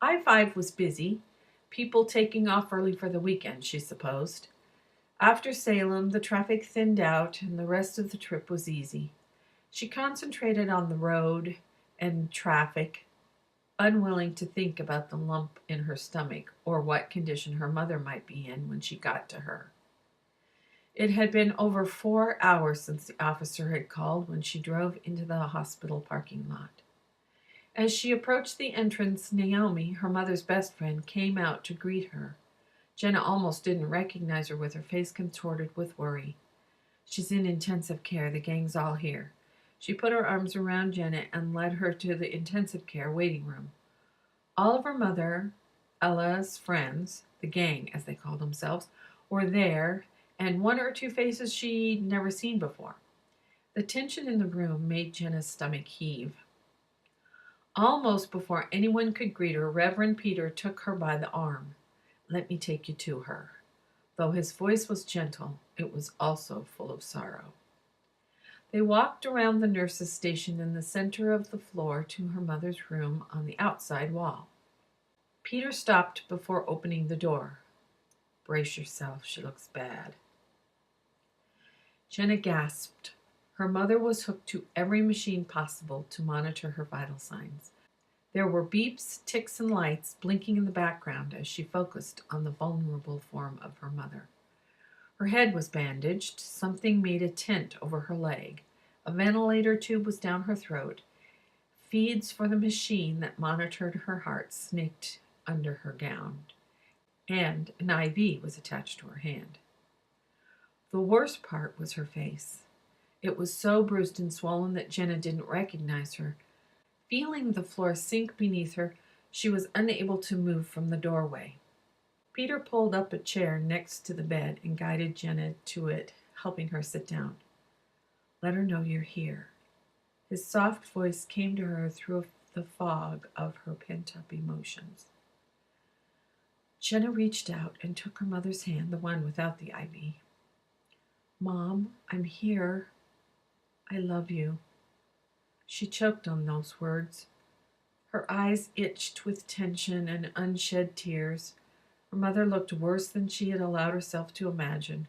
I-5 was busy, people taking off early for the weekend, she supposed. After Salem, the traffic thinned out and the rest of the trip was easy. She concentrated on the road and traffic, unwilling to think about the lump in her stomach or what condition her mother might be in when she got to her. It had been over 4 hours since the officer had called when she drove into the hospital parking lot. As she approached the entrance, Naomi, her mother's best friend, came out to greet her. Jenna almost didn't recognize her with her face contorted with worry. "She's in intensive care. The gang's all here." She put her arms around Jenna and led her to the intensive care waiting room. All of her mother, Ella's friends, the gang as they called themselves, were there, and one or two faces she'd never seen before. The tension in the room made Jenna's stomach heave. Almost before anyone could greet her, Reverend Peter took her by the arm. "Let me take you to her." Though his voice was gentle, it was also full of sorrow. They walked around the nurse's station in the center of the floor to her mother's room on the outside wall. Peter stopped before opening the door. "Brace yourself, she looks bad." Jenna gasped. Her mother was hooked to every machine possible to monitor her vital signs. There were beeps, ticks, and lights blinking in the background as she focused on the vulnerable form of her mother. Her head was bandaged, something made a tent over her leg. A ventilator tube was down her throat. Feeds for the machine that monitored her heart snaked under her gown, and an IV was attached to her hand. The worst part was her face. It was so bruised and swollen that Jenna didn't recognize her. Feeling the floor sink beneath her, she was unable to move from the doorway. Peter pulled up a chair next to the bed and guided Jenna to it, helping her sit down. "Let her know you're here." His soft voice came to her through the fog of her pent-up emotions. Jenna reached out and took her mother's hand, the one without the IV. "Mom, I'm here. I love you." She choked on those words. Her eyes itched with tension and unshed tears. Her mother looked worse than she had allowed herself to imagine.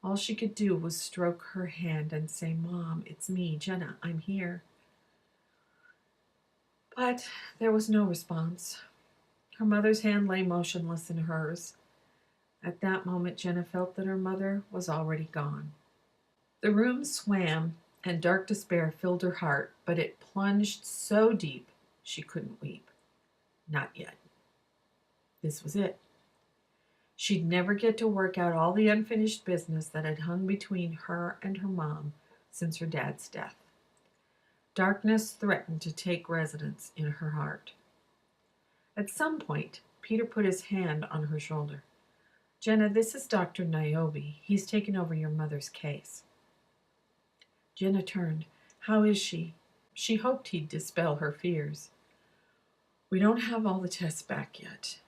All she could do was stroke her hand and say, "Mom, it's me, Jenna, I'm here." But there was no response. Her mother's hand lay motionless in hers. At that moment, Jenna felt that her mother was already gone. The room swam, and dark despair filled her heart, but it plunged so deep she couldn't weep. Not yet. This was it. She'd never get to work out all the unfinished business that had hung between her and her mom since her dad's death. Darkness threatened to take residence in her heart. At some point, Peter put his hand on her shoulder. "Jenna, this is Dr. Niobe. He's taken over your mother's case." Jenna turned. "How is she?" She hoped he'd dispel her fears. "We don't have all the tests back yet.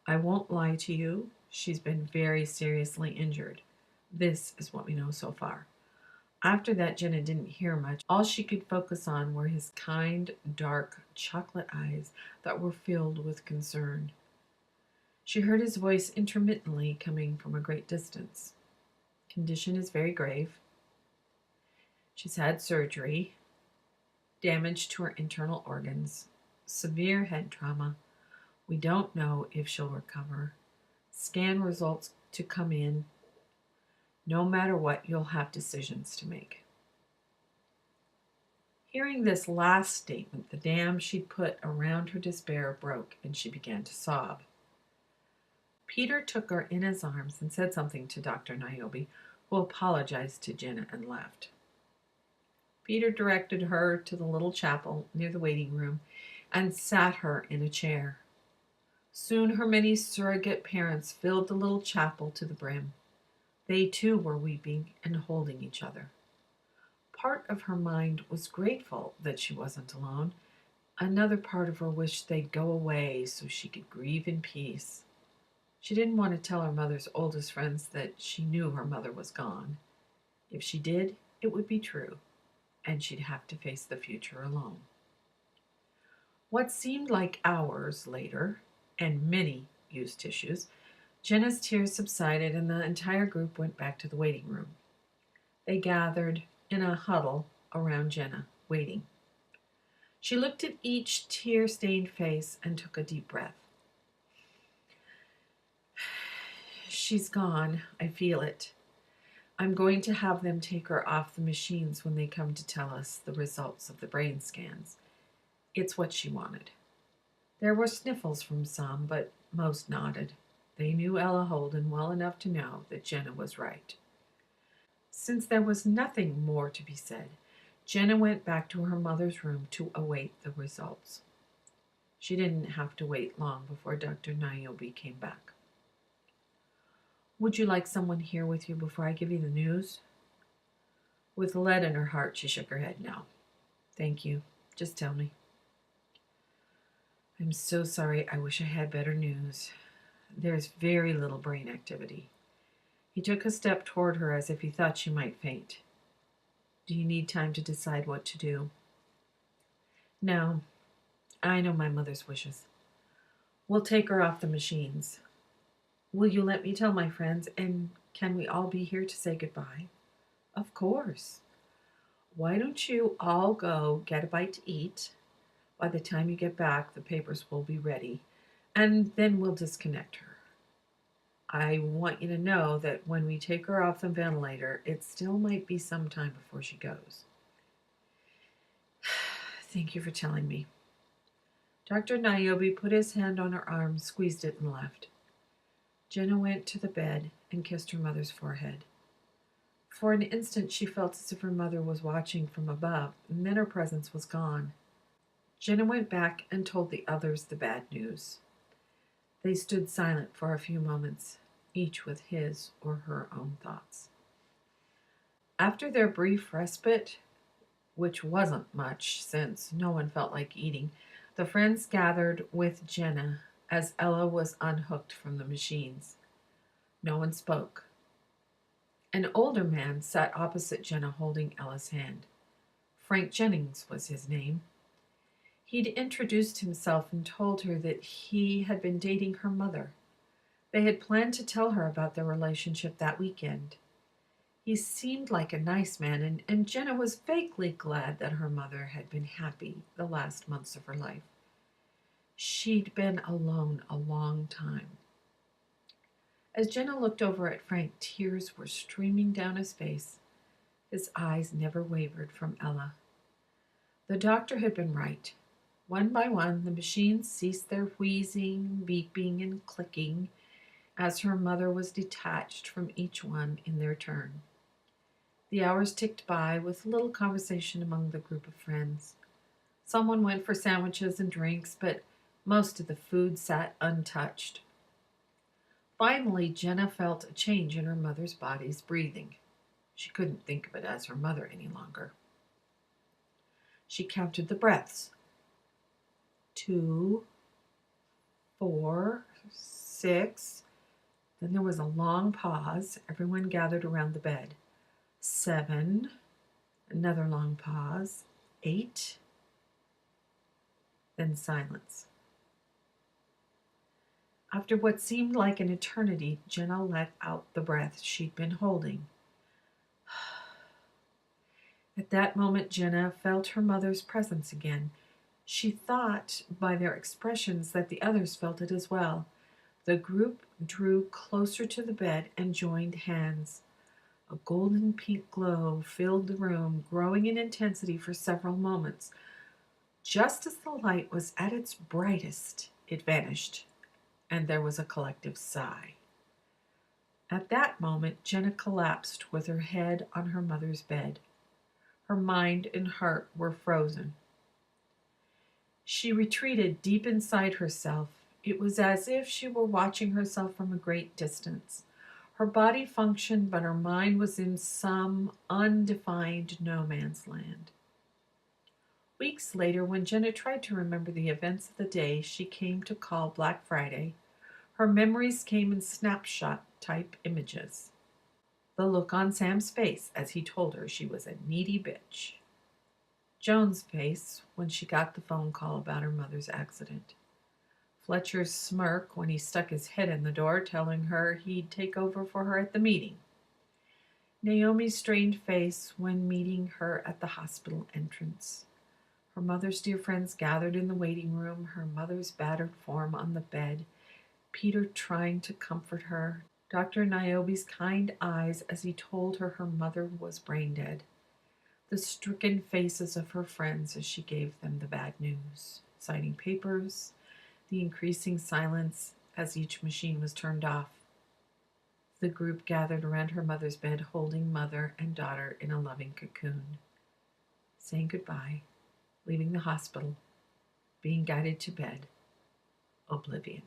I won't lie to you. She's been very seriously injured. This is what we know so far." After that, Jenna didn't hear much. All she could focus on were his kind, dark, chocolate eyes that were filled with concern. She heard his voice intermittently coming from a great distance. "Condition is very grave. She's had surgery, damage to her internal organs, severe head trauma. We don't know if she'll recover. Scan results to come in. No matter what, you'll have decisions to make." Hearing this last statement, the dam she'd put around her despair broke, and she began to sob. Peter took her in his arms and said something to Dr. Niobe, who apologized to Jenna and left. Peter directed her to the little chapel near the waiting room and sat her in a chair. Soon her many surrogate parents filled the little chapel to the brim. They too were weeping and holding each other. Part of her mind was grateful that she wasn't alone. Another part of her wished they'd go away so she could grieve in peace. She didn't want to tell her mother's oldest friends that she knew her mother was gone. If she did, it would be true, and she'd have to face the future alone. What seemed like hours later, and many used tissues, Jenna's tears subsided and the entire group went back to the waiting room. They gathered in a huddle around Jenna, waiting. She looked at each tear-stained face and took a deep breath. She's gone. I feel it. I'm going to have them take her off the machines when they come to tell us the results of the brain scans. It's what she wanted. There were sniffles from some, but most nodded. They knew Ella Holden well enough to know that Jenna was right. Since there was nothing more to be said, Jenna went back to her mother's room to await the results. She didn't have to wait long before Dr. Niobe came back. Would you like someone here with you before I give you the news? With lead in her heart, she shook her head. No. Thank you. Just tell me. I'm so sorry. I wish I had better news. There's very little brain activity. He took a step toward her as if he thought she might faint. Do you need time to decide what to do? No. I know my mother's wishes. We'll take her off the machines. Will you let me tell my friends, and can we all be here to say goodbye? Of course. Why don't you all go get a bite to eat? By the time you get back, the papers will be ready, and then we'll disconnect her. I want you to know that when we take her off the ventilator, it still might be some time before she goes. Thank you for telling me. Dr. Niobe put his hand on her arm, squeezed it, and left. Jenna went to the bed and kissed her mother's forehead. For an instant, she felt as if her mother was watching from above, and then her presence was gone. Jenna went back and told the others the bad news. They stood silent for a few moments, each with his or her own thoughts. After their brief respite, which wasn't much since no one felt like eating, the friends gathered with Jenna as Ella was unhooked from the machines. No one spoke. An older man sat opposite Jenna holding Ella's hand. Frank Jennings was his name. He'd introduced himself and told her that he had been dating her mother. They had planned to tell her about their relationship that weekend. He seemed like a nice man, and Jenna was vaguely glad that her mother had been happy the last months of her life. She'd been alone a long time. As Jenna looked over at Frank, tears were streaming down his face. His eyes never wavered from Ella. The doctor had been right. One by one, the machines ceased their wheezing, beeping, and clicking as her mother was detached from each one in their turn. The hours ticked by with little conversation among the group of friends. Someone went for sandwiches and drinks, but most of the food sat untouched. Finally, Jenna felt a change in her mother's body's breathing. She couldn't think of it as her mother any longer. She counted the breaths. 2, 4, 6. Then there was a long pause. Everyone gathered around the bed. 7. Another long pause. 8. Then silence. After what seemed like an eternity, Jenna let out the breath she'd been holding. At that moment, Jenna felt her mother's presence again. She thought by their expressions that the others felt it as well. The group drew closer to the bed and joined hands. A golden pink glow filled the room, growing in intensity for several moments. Just as the light was at its brightest, it vanished, and there was a collective sigh. At that moment, Jenna collapsed with her head on her mother's bed. Her mind and heart were frozen. She retreated deep inside herself. It was as if she were watching herself from a great distance. Her body functioned, but her mind was in some undefined no man's land. Weeks later, when Jenna tried to remember the events of the day she came to call Black Friday, her memories came in snapshot-type images. The look on Sam's face as he told her she was a needy bitch. Joan's face when she got the phone call about her mother's accident. Fletcher's smirk when he stuck his head in the door telling her he'd take over for her at the meeting. Naomi's strained face when meeting her at the hospital entrance. Her mother's dear friends gathered in the waiting room, her mother's battered form on the bed, Peter trying to comfort her, Dr. Niobe's kind eyes as he told her her mother was brain dead, the stricken faces of her friends as she gave them the bad news, signing papers, the increasing silence as each machine was turned off. The group gathered around her mother's bed, holding mother and daughter in a loving cocoon, saying goodbye, leaving the hospital, being guided to bed, oblivion.